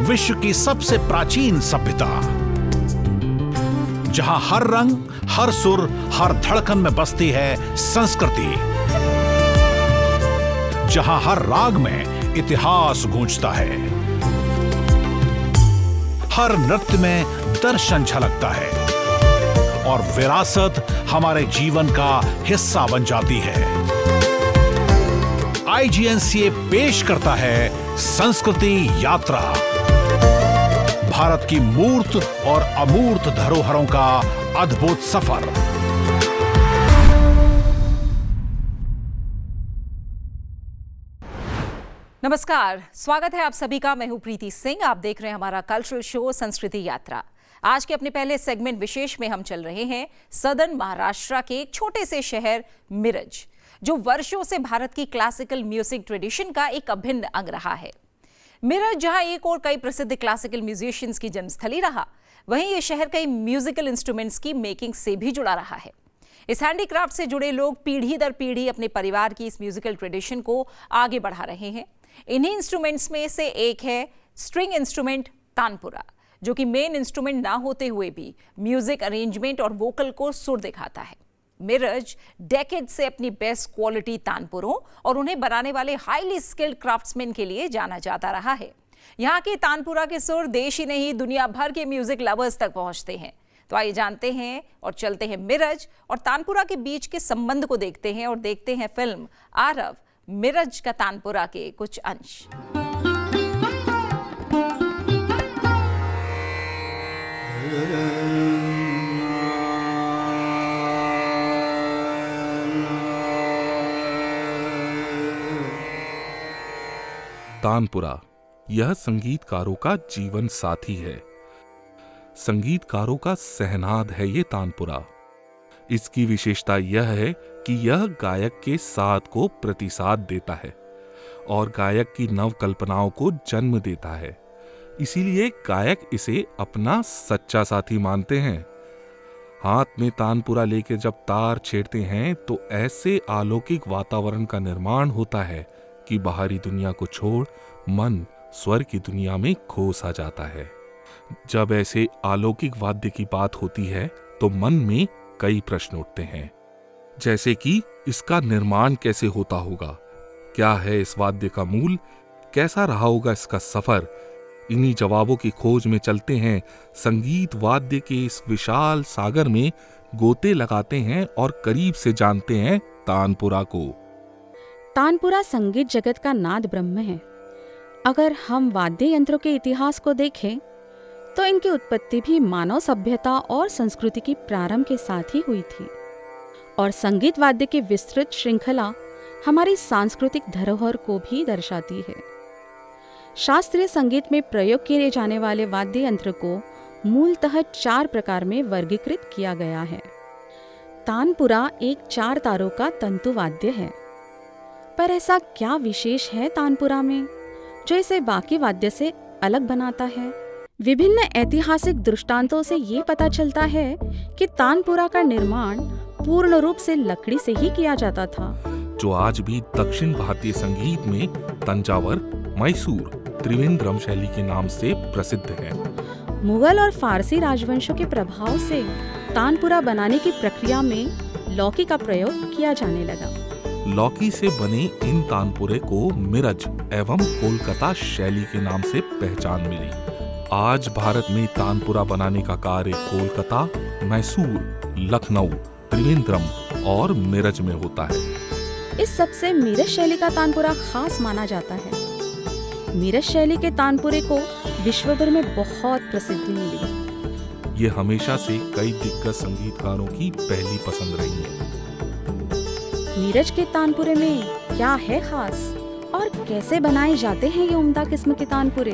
विश्व की सबसे प्राचीन सभ्यता, जहां हर रंग, हर सुर, हर धड़कन में बसती है संस्कृति, जहां हर राग में इतिहास गूंजता है, हर नृत्य में दर्शन झलकता है और विरासत हमारे जीवन का हिस्सा बन जाती है। IGNCA पेश करता है संस्कृति यात्रा, भारत की मूर्त और अमूर्त धरोहरों का अद्भुत सफर। नमस्कार, स्वागत है आप सभी का। मैं हूं प्रीति सिंह। आप देख रहे हैं हमारा कल्चरल शो संस्कृति यात्रा। आज के अपने पहले सेगमेंट विशेष में हम चल रहे हैं सदर्न महाराष्ट्र के एक छोटे से शहर मिरज, जो वर्षों से भारत की क्लासिकल म्यूजिक ट्रेडिशन का एक अभिन्न अंग रहा है। मिरज जहां एक और कई प्रसिद्ध क्लासिकल म्यूजिशियंस की जन्मस्थली रहा, वहीं यह शहर कई म्यूजिकल इंस्ट्रूमेंट्स की मेकिंग से भी जुड़ा रहा है। इस हैंडीक्राफ्ट से जुड़े लोग पीढ़ी दर पीढ़ी अपने परिवार की इस म्यूजिकल ट्रेडिशन को आगे बढ़ा रहे हैं। इन्हीं इंस्ट्रूमेंट्स में से एक है स्ट्रिंग इंस्ट्रूमेंट तानपुरा, जो कि मेन इंस्ट्रूमेंट ना होते हुए भी म्यूजिक अरेंजमेंट और वोकल को सुर दिखाता है। मिरज डेकेड से अपनी बेस्ट क्वालिटी तानपुरों और उन्हें बनाने वाले हाईली स्किल्ड क्राफ्ट्समैन के लिए जाना जाता रहा है। यहाँ के तानपुरा के सुर देश ही नहीं दुनिया भर के म्यूजिक लवर्स तक पहुंचते हैं। तो आइए जानते हैं और चलते हैं मिरज और तानपुरा के बीच के संबंध को देखते हैं और देखते हैं फिल्म आरव मिरज का तानपुरा के कुछ अंश। तानपुरा यह संगीतकारों का जीवन साथी है। संगीतकारों का सहनाद है ये तानपुरा। इसकी विशेषता यह है कि यह गायक के साथ को प्रतिसाद देता है और गायक की नव कल्पनाओं को जन्म देता है। इसीलिए गायक इसे अपना सच्चा साथी मानते हैं। हाथ में तानपुरा लेकर जब तार छेड़ते हैं तो ऐसे अलौकिक वातावरण का निर्माण होता है कि बाहरी दुनिया को छोड़ मन स्वर की दुनिया में खो सा जाता है। जब ऐसे अलौकिक वाद्य की बात होती है तो मन में कई प्रश्न उठते हैं, जैसे कि इसका निर्माण कैसे होता होगा, क्या है इस वाद्य का मूल, कैसा रहा होगा इसका सफर। इन्हीं जवाबों की खोज में चलते हैं संगीत वाद्य के इस विशाल सागर में, गोते लगाते हैं और करीब से जानते हैं तानपुरा को। तानपुरा संगीत जगत का नाद ब्रह्म है। अगर हम वाद्य यंत्रों के इतिहास को देखें तो इनकी उत्पत्ति भी मानव सभ्यता और संस्कृति की प्रारंभ के साथ ही हुई थी और संगीत वाद्य की विस्तृत श्रृंखला हमारी सांस्कृतिक धरोहर को भी दर्शाती है। शास्त्रीय संगीत में प्रयोग किए जाने वाले वाद्य यंत्र को मूलतः 4 प्रकार में वर्गीकृत किया गया है। तानपुरा एक 4 तारों का तंतु वाद्य है। पर ऐसा क्या विशेष है तानपुरा में जो इसे बाकी वाद्य से अलग बनाता है? विभिन्न ऐतिहासिक दृष्टांतों से ये पता चलता है कि तानपुरा का निर्माण पूर्ण रूप से लकड़ी से ही किया जाता था, जो आज भी दक्षिण भारतीय संगीत में तंजावर, मैसूर, त्रिवेंद्रम शैली के नाम से प्रसिद्ध है। मुगल और फारसी राजवंशों के प्रभाव से तानपुरा बनाने की प्रक्रिया में लौकी का प्रयोग किया जाने लगा। लौकी से बने इन तानपुरे को मिरज एवं कोलकाता शैली के नाम से पहचान मिली। आज भारत में तानपुरा बनाने का कार्य कोलकाता, मैसूर, लखनऊ, त्रिवेंद्रम और मिरज में होता है। इस सबसे मिरज शैली का तानपुरा खास माना जाता है। मिरज शैली के तानपुरे को विश्व भर में बहुत प्रसिद्धि मिली। ये हमेशा से कई दिग्गज संगीतकारों की पहली पसंद रही है। मिरज के तानपुरे में क्या है खास और कैसे बनाए जाते हैं ये उम्दा किस्म के तानपुरे?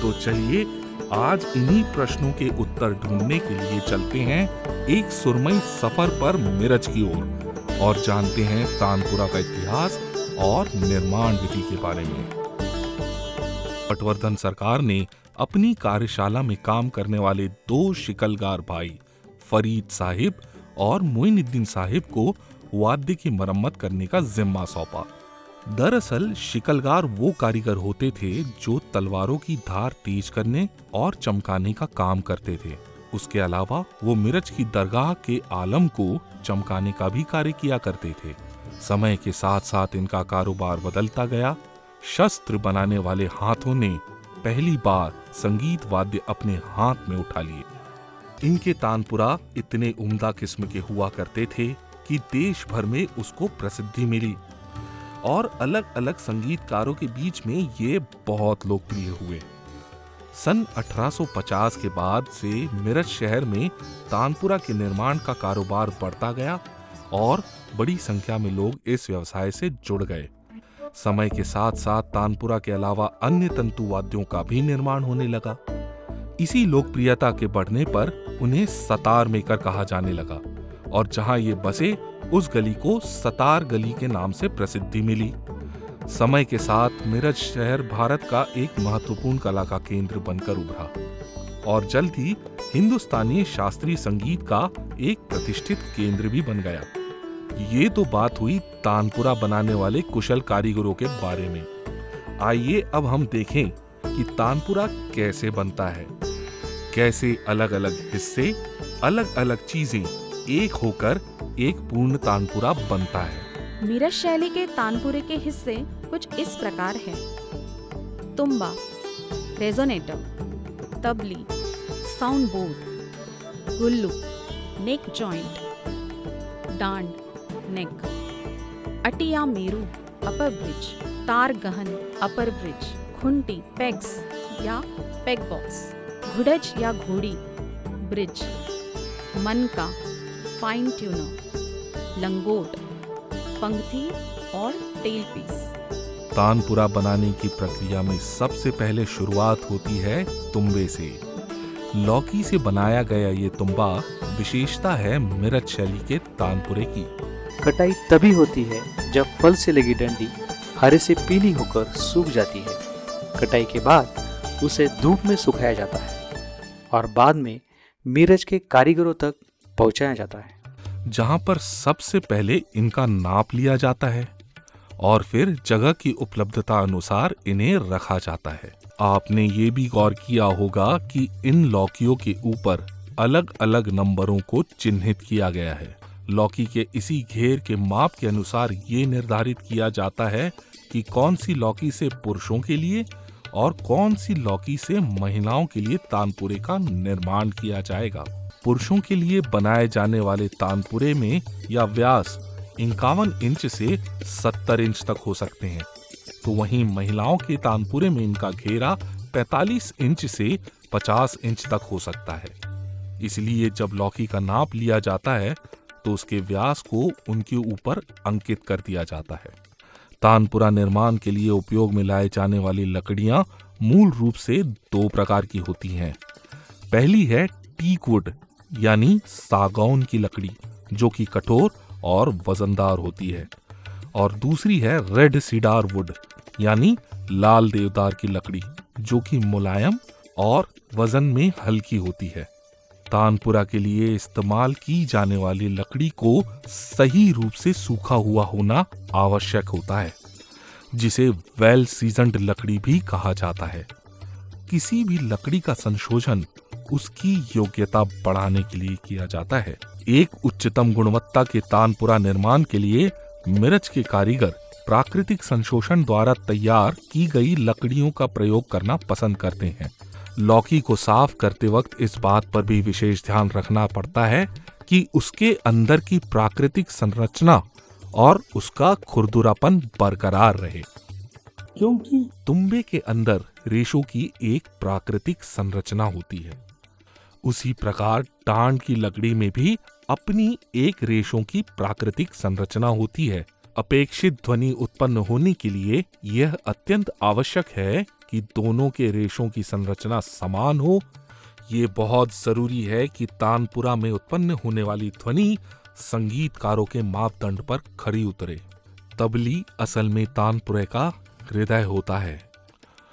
तो चलिए आज इन्हीं प्रश्नों के उत्तर ढूंढने के लिए चलते हैं एक सुरमई सफर पर मिरज की ओर और जानते हैं तानपुरा का इतिहास और निर्माण विधि के बारे में। पटवर्धन सरकार ने अपनी कार्यशाला में काम करने वाले 2 शिकलगार भाई फरीद साहिब और मोइनुद्दीन साहिब को वाद्य की मरम्मत करने का जिम्मा सौंपा। दरअसल शिकलगार वो कारीगर होते थे जो तलवारों की धार तेज करने और चमकाने का काम करते थे। उसके अलावा वो मिर्च की दरगाह के आलम को चमकाने का भी कार्य किया करते थे। समय के साथ साथ इनका कारोबार बदलता गया। शस्त्र बनाने वाले हाथों ने पहली बार संगीत वाद्य अपने हाथ में उठा लिए। इनके तानपुरा इतने उम्दा किस्म के हुआ करते थे कि देश भर में उसको प्रसिद्धि मिली और अलग अलग संगीतकारों के बीच में ये बहुत लोकप्रिय हुए। सन 1850 के बाद से मिरज शहर में तानपुरा के निर्माण का कारोबार बढ़ता गया और बड़ी संख्या में लोग इस व्यवसाय से जुड़ गए। समय के साथ साथ तानपुरा के अलावा अन्य तंतु वाद्यों का भी निर्माण होने लगा। इसी लोकप्रियता के बढ़ने पर उन्हें सतार मेकर कहा जाने लगा और जहां ये बसे उस गली को सतार गली के नाम से प्रसिद्धि मिली। समय के साथ मिरज शहर भारत का एक महत्वपूर्ण कला का केंद्र बनकर उभरा और जल्द ही हिंदुस्तानी शास्त्रीय संगीत का एक प्रतिष्ठित केंद्र भी बन गया। ये तो बात हुई तानपुरा बनाने वाले कुशल कारीगरों के बारे में। आइए अब हम देखें कि तानपुरा कैसे बनता है, कैसे अलग अलग हिस्से, अलग अलग चीजें एक होकर एक पूर्ण तानपुरा बनता है। मिरज शैली के तानपुरे के हिस्से कुछ इस प्रकार हैं: तुम्बा, रेजोनेटर, तबली, साउंड बोर्ड, गुल्लू, नेक जॉइंट, डांड, नेक, अटिया मेरू, अपर ब्रिज, तार गहन, अपर ब्रिज, खुंटी, पेग्स या पेग बॉक्स, घुड़ज या घोड़ी, ब्रिज, मनका, फाइन ट्यूनर, लंगोट, पंक्ति और टेल पीस। तानपुरा बनाने की प्रक्रिया में सबसे पहले शुरुआत होती है तुम्बे से। लौकी से बनाया गया ये तुम्बा विशेषता है मिरज शैली के तानपुरे की। कटाई तभी होती है जब फल से लगी डंडी हरे से पीली होकर सूख जाती है। कटाई के बाद उसे धूप में सुखाया जाता है और बाद में मिरज के कारीगरों तक पहुंचाया जाता है, जहां पर सबसे पहले इनका नाप लिया जाता है और फिर जगह की उपलब्धता अनुसार इन्हें रखा जाता है। आपने ये भी गौर किया होगा कि इन लौकियों के ऊपर अलग अलग नंबरों को चिन्हित किया गया है। लौकी के इसी घेर के माप के अनुसार ये निर्धारित किया जाता है कि कौन सी लौकी से पुरुषों के लिए और कौन सी लौकी से महिलाओं के लिए तानपुरे का निर्माण किया जाएगा। पुरुषों के लिए बनाए जाने वाले तानपुरे में या व्यास 51 इंच से 70 इंच तक हो सकते हैं, तो वहीं महिलाओं के तानपुरे में इनका घेरा 45 इंच से 50 इंच तक हो सकता है। इसलिए जब लौकी का नाप लिया जाता है तो उसके व्यास को उनके ऊपर अंकित कर दिया जाता है। तानपुरा निर्माण के लिए उपयोग में लाए जाने वाली लकड़ियां मूल रूप से 2 प्रकार की होती हैं। पहली है टीक वुड यानी सागौन की लकड़ी, जो कि कठोर और वजनदार होती है, और दूसरी है रेड सीडार वुड यानी लाल देवदार की लकड़ी, जो कि मुलायम और वजन में हल्की होती है। तानपुरा के लिए इस्तेमाल की जाने वाली लकड़ी को सही रूप से सूखा हुआ होना आवश्यक होता है, जिसे वेल सीजन्ड लकड़ी भी कहा जाता है। किसी भी लकड़ी का संशोधन उसकी योग्यता बढ़ाने के लिए किया जाता है। एक उच्चतम गुणवत्ता के तानपुरा निर्माण के लिए मिरज के कारीगर प्राकृतिक संशोधन द्वारा तैयार की गई लकड़ियों का प्रयोग करना पसंद करते हैं। लौकी को साफ करते वक्त इस बात पर भी विशेष ध्यान रखना पड़ता है कि उसके अंदर की प्राकृतिक संरचना और उसका खुरदुरापन बरकरार रहे, क्योंकि तुम्बे के अंदर रेशों की एक प्राकृतिक संरचना होती है। उसी प्रकार डांड की लकड़ी में भी अपनी एक रेशों की प्राकृतिक संरचना होती है। अपेक्षित ध्वनि उत्पन्न होने के लिए यह अत्यंत आवश्यक है कि दोनों के रेशों की संरचना समान हो। ये बहुत जरूरी है कि तानपुरा में उत्पन्न होने वाली ध्वनि संगीतकारों के मापदंड पर खरी उतरे। तबली असल में तानपुरे का हृदय होता है।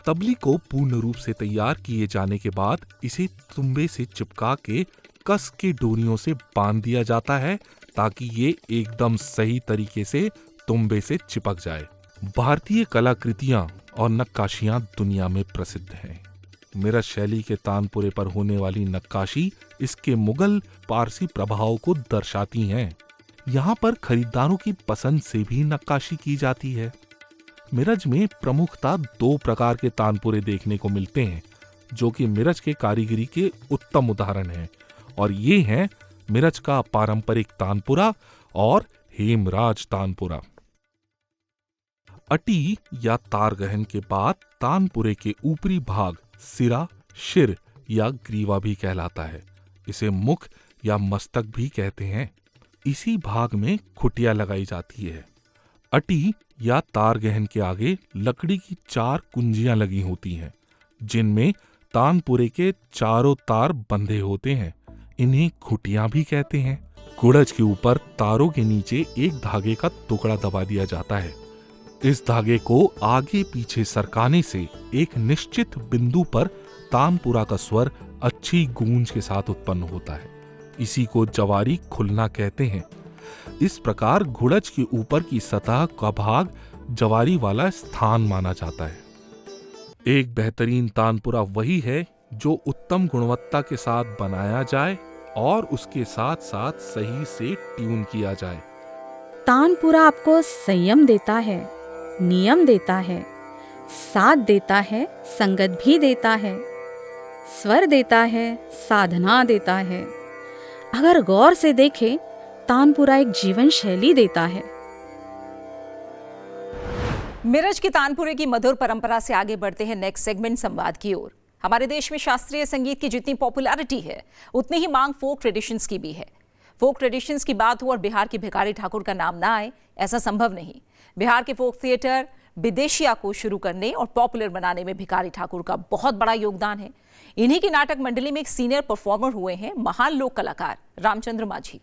तबली को पूर्ण रूप से तैयार किए जाने के बाद इसे तुम्बे से चिपका के कस के डोरियों से बांध दिया जाता है ताकि ये एकदम सही तरीके से तुम्बे से चिपक जाए। भारतीय कलाकृतियां और नक्काशियां दुनिया में प्रसिद्ध हैं। मिरज शैली के तानपुरे पर होने वाली नक्काशी इसके मुगल पारसी प्रभाव को दर्शाती हैं। यहाँ पर खरीदारों की पसंद से भी नक्काशी की जाती है। मिरज में प्रमुखतः 2 प्रकार के तानपुरे देखने को मिलते हैं, जो कि मिरज के कारीगरी के उत्तम उदाहरण हैं, और ये हैं मिरज का पारंपरिक तानपुरा और हेमराज तानपुरा। अटी या तारगहन के बाद तानपुरे के ऊपरी भाग सिरा, शिर या ग्रीवा भी कहलाता है। इसे मुख या मस्तक भी कहते हैं। इसी भाग में खुटिया लगाई जाती है। अटी या तारगहन के आगे लकड़ी की 4 कुंजियां लगी होती हैं, जिनमें तानपुरे के चारों तार बंधे होते हैं। इन्हें खुटियां भी कहते हैं। गुड़ज के ऊपर तारों के नीचे एक धागे का टुकड़ा दबा दिया जाता है। इस धागे को आगे पीछे सरकाने से एक निश्चित बिंदु पर तानपुरा का स्वर अच्छी गूंज के साथ उत्पन्न होता है। इसी को जवारी खुलना कहते हैं। इस प्रकार घुड़ज के ऊपर की सतह का भाग जवारी वाला स्थान माना जाता है। एक बेहतरीन तानपुरा वही है जो उत्तम गुणवत्ता के साथ बनाया जाए और उसके साथ साथ सही से ट्यून किया जाए। तानपुरा आपको संयम देता है, नियम देता है, साथ देता है, संगत भी देता है, स्वर देता है, साधना देता है। अगर गौर से देखें, तानपुरा एक जीवन शैली देता है। मिरज की तानपुरे की मधुर परंपरा से आगे बढ़ते हैं नेक्स्ट सेगमेंट संवाद की ओर। हमारे देश में शास्त्रीय संगीत की जितनी पॉपुलैरिटी है, उतनी ही मांग फोक ट्रेडिशंस की भी है। फोक ट्रेडिशंस की बात हो और बिहार के भिखारी ठाकुर का नाम ना आए, ऐसा संभव नहीं। बिहार के फोक थिएटर विदेशिया को शुरू करने और पॉपुलर बनाने में भिखारी ठाकुर का बहुत बड़ा योगदान है। इन्हीं की नाटक मंडली में एक सीनियर परफॉर्मर हुए हैं महान लोक कलाकार रामचंद्र माझी,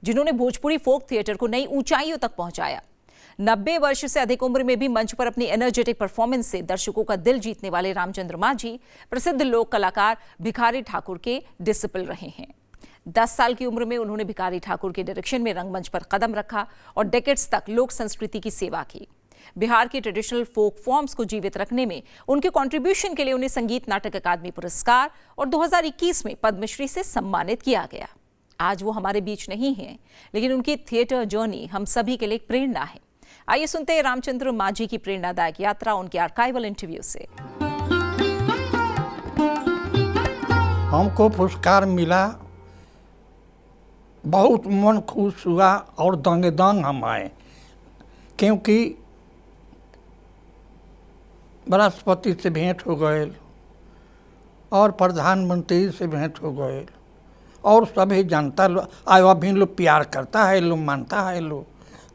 जिन्होंने भोजपुरी फोक थिएटर को नई ऊंचाइयों तक पहुंचाया। 90 वर्ष से अधिक उम्र में भी मंच पर अपनी एनर्जेटिक परफॉर्मेंस से दर्शकों का दिल जीतने वाले रामचंद्र माझी प्रसिद्ध लोक कलाकार भिखारी ठाकुर के डिसिपल रहे हैं। 10 साल की उम्र में उन्होंने भिखारी ठाकुर के डायरेक्शन में रंगमंच पर कदम रखा और डेकेड्स तक लोक संस्कृति की सेवा की। बिहार की ट्रेडिशनल फोक फॉर्म्स को जीवित रखने में उनके कंट्रीब्यूशन के लिए उन्हें संगीत नाटक अकादमी पुरस्कार और 2021 में पद्मश्री से सम्मानित किया गया। आज वो हमारे बीच नहीं हैं, लेकिन उनकी थिएटर जर्नी हम सभी के लिए एक प्रेरणा है। आइए सुनते हैं रामचंद्र माझी की प्रेरणादायक यात्रा उनके आर्काइवल इंटरव्यू से। हमको पुरस्कार मिला, बहुत मन खुश हुआ और दंग हम आए, क्योंकि राष्ट्रपति से भेंट हो गए और प्रधानमंत्री से भेंट हो गए और सभी जनता अभी लोग प्यार करता है, लोग मानता है लोग,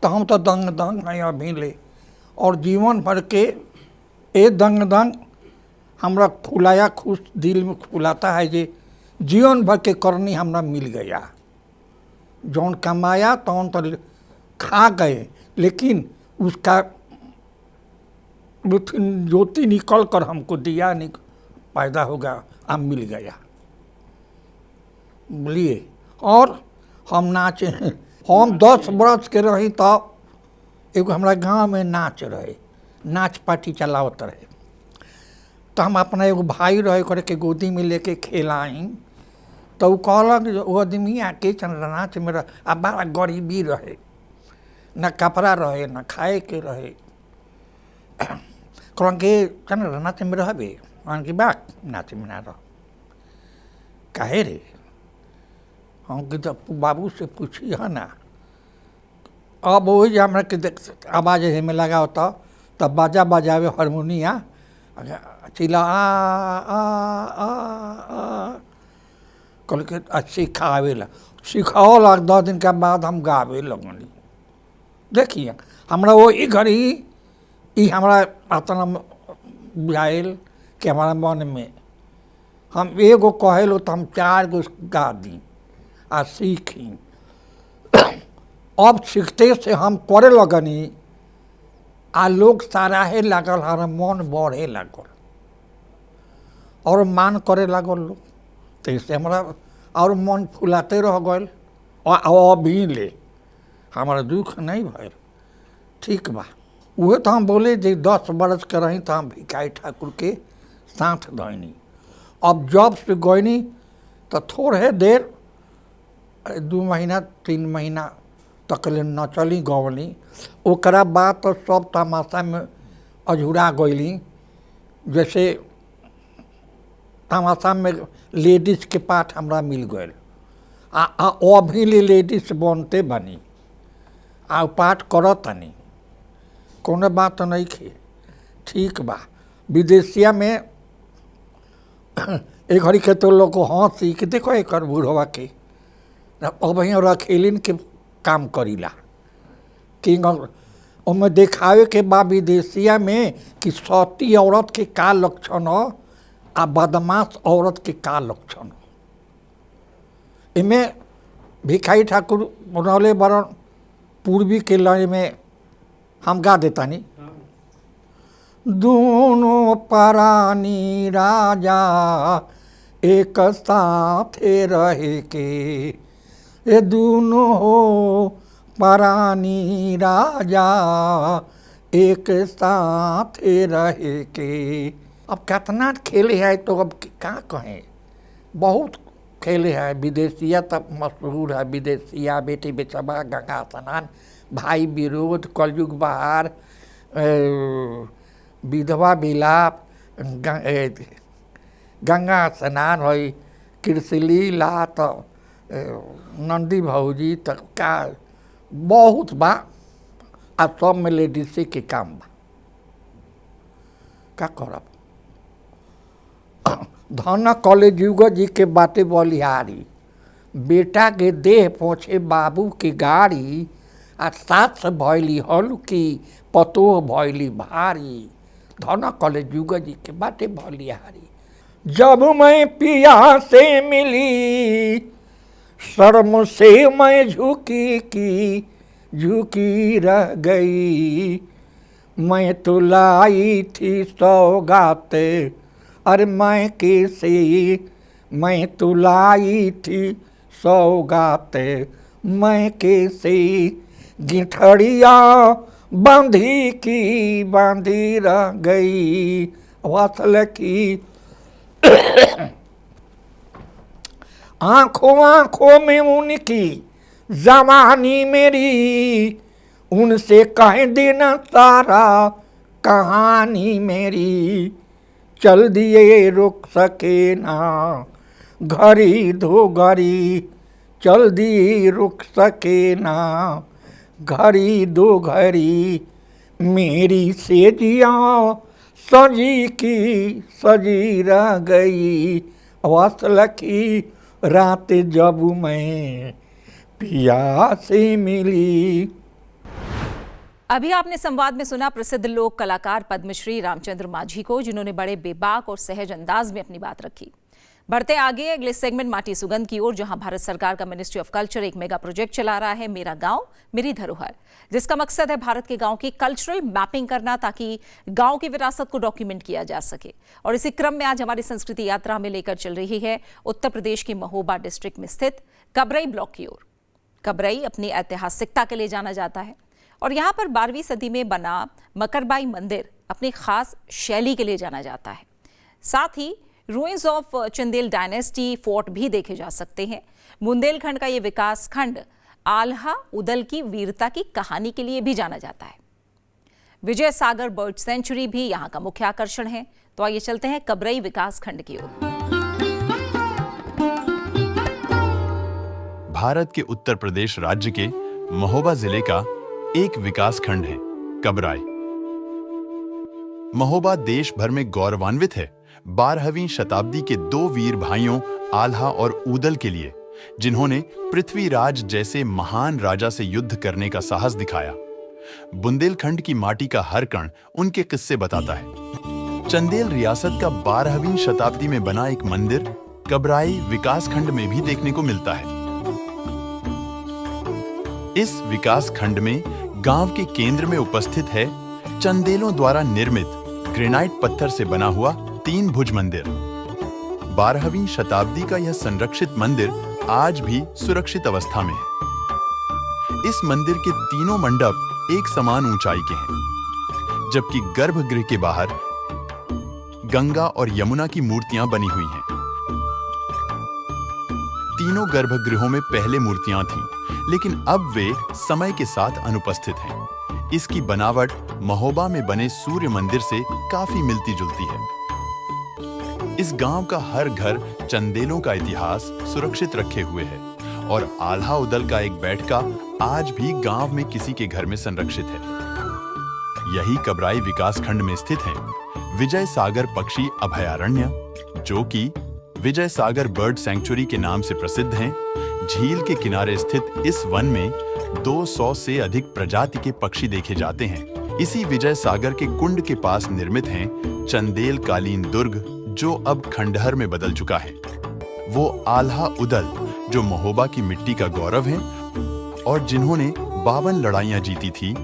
तो हम तो दंग हैं अभी ले। और जीवन भर के ये दंग हमरा फुलाया, खुश दिल में फुलाता है जे जीवन भर के करनी हमरा मिल गया। जौन कमाया तौन तो खा गए, लेकिन उसका ज्योति निकल कर हमको दिया पैदा होगा, अब मिल गया, बोलिए। और हम नाचे, हम 10 बरस के रही तब एगो हमारा गांव में नाच रहे, नाच पार्टी चलावत रहे, तो हम अपना एगो भाई रहे करे के गोदी में लेके खेलाई, तो वो कहलक वो आदमी आके नाच में रह, अब बड़ा गरीबी रहे, न कपड़ा रहे न खाए के रहे, कहलन के चल नाच में रहबे, की बात नाच में ना रह, काहे रे? हम तो बाबू से पूछी है ना। अब वही हमरा के आवाज में लगाओ तब बाजा बजावे हारमोनिया, चिल्ला कल के सिखावे ला, सिखाओ 10 दिन के बाद हम गावे लगनी। देखिए हमरा वो घड़ी हमारा इतना बुझाइल कि हमारा मन में हम एगो कहेलो तो हम 4 गो गा दी आ सीखी। अब सीखते से हम करे लगनी आ लोग सराहे लागल, हमारा मन बढ़े लागल और मान करे लागल लोग, तो इससे हमारा और मन फुलाते रह गए। और अभी ले हमारा दुख नहीं भर, ठीक बा। वह तो हम बोले जे 10 बरस के रही तो हम भिखारी ठाकुर के साथ गईनी। अब जब से गईनी तो थोड़े देर 2 महीना 3 महीना तकले नचली गवली, ओकरा बाद तो सब तमाशा में अझुरा गईली। जैसे तमाशा में लेडीज के पाठ हमरा मिल गए, अभी लेडीज बनते बनी आ पाठ करत तनी, कोनो बात तो नहीं खे, ठीक बा। विदेशिया में एक घड़ी के तो लोग हंसी कि देखो एक बूढ़वा के अब रखेलिन के काम करीला कि उनमें देखावे के बा विदेशिया में कि सती औरत के का लक्षण हो आ बदमाश औरत के का लक्षण हो। इनमें भिखारी ठाकुर बनौले बरन पूर्वी के लय में हम गा देता नहीं। दोनों परानी राजा एक साथ रहे के, ये दोनों हो परानी राजा एक साथ रहे के। अब कितना खेले है तो अब क्या कहें, बहुत खेले हैं। विदेशिया तब मशहूर है, विदेशिया, बेटी बेचबा, गंगा स्नान, भाई विरोध, कलयुग बहार, विधवा विलाप, गंगा स्नान है, कृष्णलीला, तो नंदी भौजी तक का बहुत बा। अब सब में लेडीसे के काम बा, का करब। धन कलयुग जी के बाटे बलिहारी, बेटा के देह पहुँचे बाबू के गाड़ी, आ साथ भैली हल्की पतोह भैली भारी। धन कलयुग जी के बाटे बलिहारी। जब मैं पिया से मिली शर्म से मैं झुकी रह गई। मैं तो लाई थी सौगाते, अरे मैं कैसे, मैं तो लाई थी सौगाते, मैं कैसे गिठड़िया बांधी रह गई। वासल की आंखों में उनकी जवानी मेरी, उनसे कह देना सारा कहानी मेरी। चल दिए रुक सके ना घड़ी दो घड़ी, चल दिए रुक सके ना घड़ी दो घड़ी। मेरी सेजिया सजी रह गई। वासल की रात जब मैं पिया से मिली। अभी आपने संवाद में सुना प्रसिद्ध लोक कलाकार पद्मश्री रामचंद्र माझी को, जिन्होंने बड़े बेबाक और सहज अंदाज में अपनी बात रखी। बढ़ते आगे अगले सेगमेंट माटी सुगंध की ओर, जहां भारत सरकार का मिनिस्ट्री ऑफ कल्चर एक मेगा प्रोजेक्ट चला रहा है, मेरा गांव मेरी धरोहर, जिसका मकसद है भारत के गांव की कल्चरल मैपिंग करना, ताकि गांव की विरासत को डॉक्यूमेंट किया जा सके। और इसी क्रम में आज हमारी संस्कृति यात्रा में लेकर चल रही है उत्तर प्रदेश की महोबा डिस्ट्रिक्ट में स्थित कबरई ब्लॉक की ओर। कबरई अपनी ऐतिहासिकता के लिए जाना जाता है और यहाँ पर 12वीं सदी में बना मकरबाई मंदिर अपनी खास शैली के लिए जाना जाता है। साथ ही ruins of Chandela dynasty fort भी देखे जा सकते हैं। बुंदेलखंड का ये विकास खंड आल्हा उदल की वीरता की कहानी के लिए भी जाना जाता है। विजय सागर बर्ड सेंचुरी भी यहाँ का मुख्य आकर्षण है। तो आइए चलते हैं कबरई विकास खंड की ओर। भारत के उत्तर प्रदेश राज्य के महोबा जिले का एक विकास खंड है कबराई। महोबा देश भर में गौरवान्वित है 12वीं शताब्दी के 2 वीर भाइयों आल्हा और ऊदल के लिए, जिन्होंने पृथ्वीराज जैसे महान राजा से युद्ध करने का साहस दिखाया। बुंदेलखंड की माटी का हर कण उनके किस्से बताता है। चंदेल रियासत का 12वीं शताब्दी में बना एक मंदिर कबराई विकास खंड में भी देखने को मिलता है। इस विकास खंड में गांव के केंद्र में उपस्थित है चंदेलों द्वारा निर्मित ग्रेनाइट पत्थर से बना हुआ 3 भुज मंदिर। 12वीं शताब्दी का यह संरक्षित मंदिर आज भी सुरक्षित अवस्था में है। इस मंदिर के तीनों मंडप एक समान ऊंचाई के हैं। जबकि गर्भगृह के बाहर गंगा और यमुना की मूर्तियां बनी हुई हैं। तीनों गर्भगृहों में पहले मूर्तियां थीं, लेकिन अब वे समय के साथ अनुपस्थित हैं। इसकी बनावट महोबा में बने सूर्य मंदिर से काफी मिलती जुलती है। इस गांव का हर घर चंदेलों का इतिहास सुरक्षित रखे हुए है और आल्हा उदल का एक बैठका आज भी गांव में किसी के घर में संरक्षित है। यही कबराई विकासखंड में स्थित है विजय सागर पक्षी अभयारण्य, जो कि विजय सागर बर्ड सैंक्चुरी के नाम से प्रसिद्ध हैं। झील के किनारे स्थित इस वन में 200 से अधिक प्रजाति के पक्षी देखे जाते हैं। इसी विजय सागर के कुंड के पास निर्मित हैं चंदेल कालीन दुर्ग, जो अब खंडहर में बदल चुका है। वो आल्हा उदल जो महोबा की मिट्टी का गौरव है और जिन्होंने 52 लड़ाइयां जीती थी,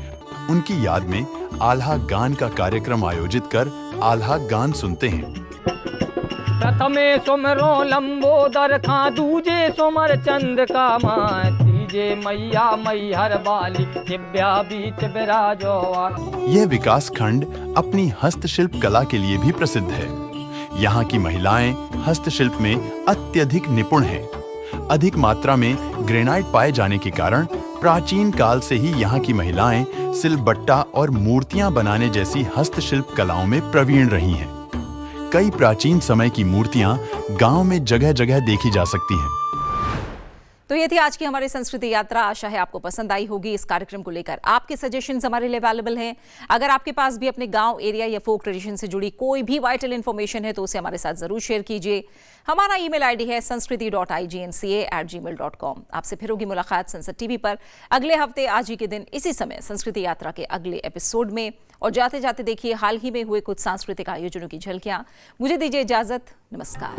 उनकी याद में आल्हा गान का कार्यक्रम आयोजित कर आल्हा गान सुनते हैं। प्रथमे सोमरो लंबोदर खां, दूजे सोमर चंद का मां, तीजे मैया मैहर बाली, दिव्या बीच विराजो। यह विकास खंड अपनी हस्तशिल्प कला के लिए भी प्रसिद्ध है। यहाँ की महिलाएं हस्तशिल्प में अत्यधिक निपुण हैं। अधिक मात्रा में ग्रेनाइट पाए जाने के कारण प्राचीन काल से ही यहाँ की महिलाएं सिलबट्टा और मूर्तियां बनाने जैसी हस्तशिल्प कलाओं में प्रवीण रही हैं। कई प्राचीन समय की मूर्तियां गांव में जगह जगह देखी जा सकती हैं। तो ये थी आज की हमारी संस्कृति यात्रा। आशा है आपको पसंद आई होगी। इस कार्यक्रम को लेकर आपके सजेशंस हमारे लिए अवेलेबल हैं। अगर आपके पास भी अपने गांव, एरिया या फोक ट्रेडिशन से जुड़ी कोई भी वाइटल इन्फॉर्मेशन है तो उसे हमारे साथ जरूर शेयर कीजिए। हमारा ईमेल आईडी है sanskriti.ignca@gmail.com। आपसे फिर होगी मुलाकात संसद टीवी पर अगले हफ्ते आज ही के दिन इसी समय संस्कृति यात्रा के अगले एपिसोड में। और जाते जाते देखिए हाल ही में हुए कुछ सांस्कृतिक आयोजनों की झलकियां। मुझे दीजिए इजाजत। नमस्कार।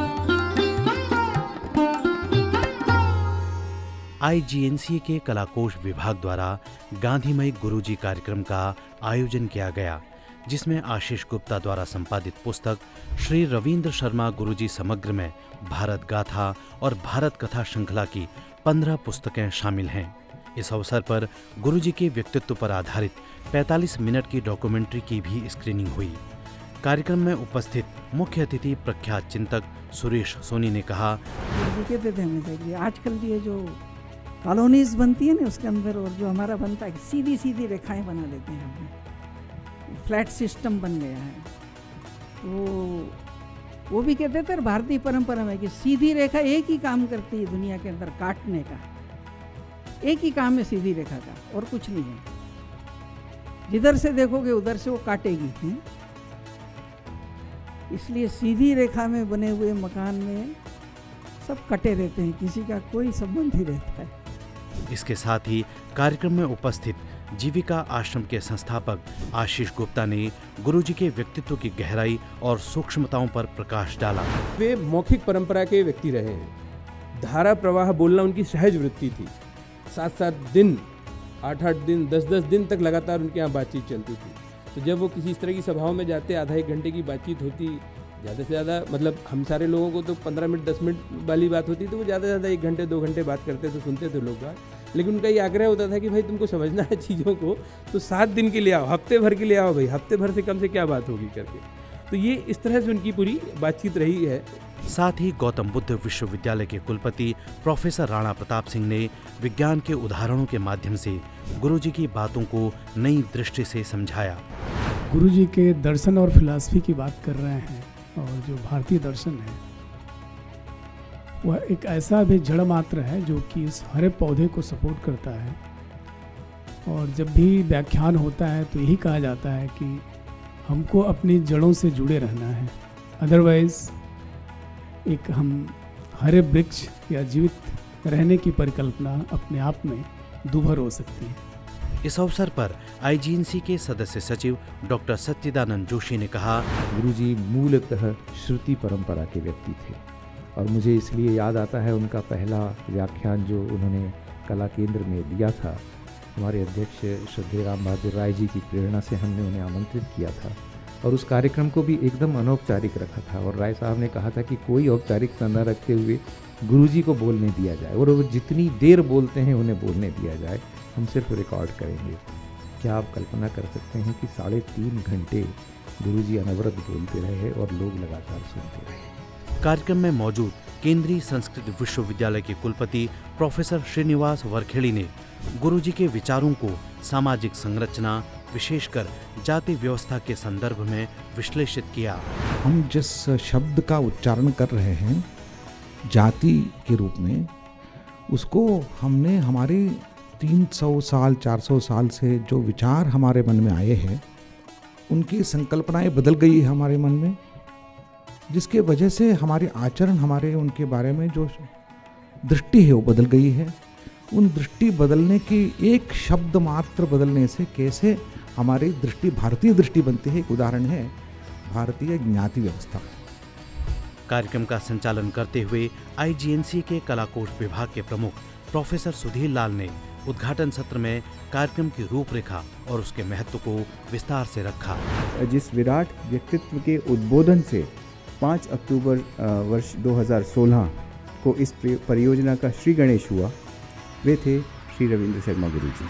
IGNCA के कलाकोश विभाग द्वारा गांधीमय गुरुजी कार्यक्रम का आयोजन किया गया, जिसमें आशीष गुप्ता द्वारा संपादित पुस्तक श्री रविंद्र शर्मा गुरुजी समग्र में भारत गाथा और भारत कथा श्रृंखला की 15 पुस्तकें शामिल हैं। इस अवसर पर गुरुजी के व्यक्तित्व पर आधारित 45 मिनट की डॉक्यूमेंट्री की भी स्क्रीनिंग हुई। कार्यक्रम में उपस्थित मुख्य अतिथि प्रख्यात चिंतक सुरेश सोनी ने कहा, गुरुजी कहते थे हमें देखिए आजकल ये जो कॉलोनीज बनती है ना उसके अंदर, और जो हमारा बनता है सीधी सीधी रेखाएं बना लेते हैं हम, फ्लैट सिस्टम बन गया है। तो वो भी कहते थे भारतीय परंपरा में कि सीधी रेखा एक ही काम करती है दुनिया के अंदर, काटने का। एक ही काम है सीधी रेखा का, और कुछ नहीं है। जिधर से देखोगे उधर से वो काटेगी। इसलिए सीधी रेखा में बने हुए मकान में सब कटे रहते हैं, किसी का कोई संबंध ही रहता है। इसके साथ ही कार्यक्रम में उपस्थित जीविका आश्रम के संस्थापक आशीष गुप्ता ने गुरुजी के व्यक्तित्व की गहराई और सूक्ष्मताओं पर प्रकाश डाला। वे मौखिक परंपरा के व्यक्ति रहे हैं। धारा प्रवाह बोलना उनकी सहज वृत्ति थी। 7-7 दिन, 8-8 दिन, 10-10 दिन तक लगातार उनके यहाँ बातचीत चलती थी। तो जब वो किसी इस तरह की सभाओं में जाते, आधा 1 घंटे की बातचीत होती, ज़्यादा से ज़्यादा मतलब हम सारे लोगों को तो 15 मिनट 10 मिनट वाली बात होती, तो वो ज़्यादा से ज़्यादा 1 घंटे 2 घंटे बात करते थे, सुनते थे लोग बात। लेकिन उनका ये आग्रह होता था कि भाई तुमको समझना है चीज़ों को तो 7 दिन के लिए आओ, हफ्ते भर के लिए आओ भाई, हफ्ते भर से कम से क्या बात होगी करके। तो ये इस तरह से उनकी पूरी बातचीत रही है। साथ ही गौतम बुद्ध विश्वविद्यालय के कुलपति प्रोफेसर राणा प्रताप सिंह ने विज्ञान के उदाहरणों के माध्यम से गुरुजी की बातों को नई दृष्टि से समझाया। गुरुजी के दर्शन और फिलॉसफी की बात कर रहे हैं, और जो भारतीय दर्शन है वह एक ऐसा भी जड़ मात्र है जो कि इस हरे पौधे को सपोर्ट करता है। और जब भी व्याख्यान होता है तो यही कहा जाता है कि हमको अपनी जड़ों से जुड़े रहना है, अदरवाइज एक हम हरे वृक्ष या जीवित रहने की परिकल्पना अपने आप में दूभर हो सकती है। इस अवसर पर IGNC के सदस्य सचिव डॉक्टर सच्चिदानंद जोशी ने कहा, गुरुजी मूलतः श्रुति परंपरा के व्यक्ति थे, और मुझे इसलिए याद आता है उनका पहला व्याख्यान जो उन्होंने कला केंद्र में दिया था। हमारे अध्यक्ष श्रद्धेय राम बहादुर राय जी की प्रेरणा से हमने उन्हें आमंत्रित किया था, और उस कार्यक्रम को भी एकदम अनौपचारिक रखा था। और राय साहब ने कहा था कि कोई औपचारिकता न रखते हुए गुरुजी को बोलने दिया जाए, और वो जितनी देर बोलते हैं उन्हें बोलने दिया जाए, हम सिर्फ रिकॉर्ड करेंगे। क्या आप कल्पना कर सकते हैं कि 3.5 घंटे गुरुजी अनवरत बोलते रहे और लोग लगातार सुनते रहे। कार्यक्रम में मौजूद केंद्रीय संस्कृत विश्वविद्यालय के कुलपति प्रोफेसर श्रीनिवास वरखेड़ी ने गुरुजी के विचारों को सामाजिक संरचना, विशेषकर जाति व्यवस्था के संदर्भ में विश्लेषित किया। हम जिस शब्द का उच्चारण कर रहे हैं जाति के रूप में, उसको हमने हमारे 300 साल 400 साल से जो विचार हमारे मन में आए हैं, उनकी संकल्पनाएं बदल गई है हमारे मन में, जिसके वजह से हमारे आचरण, हमारे उनके बारे में जो दृष्टि है वो बदल गई है। उन दृष्टि बदलने की एक शब्द मात्र बदलने से कैसे हमारी दृष्टि भारतीय दृष्टि बनती है, एक उदाहरण है भारतीय ज्ञाति व्यवस्था। कार्यक्रम का संचालन करते हुए आईजीएनसी के कलाकोश विभाग के प्रमुख प्रोफेसर सुधीर लाल ने उद्घाटन सत्र में कार्यक्रम की रूपरेखा और उसके महत्व को विस्तार से रखा। जिस विराट व्यक्तित्व के उद्बोधन से 5 अक्टूबर वर्ष 2016 को इस परियोजना का श्री गणेश हुआ, वे थे श्री रविंद्र शर्मा गुरुजी।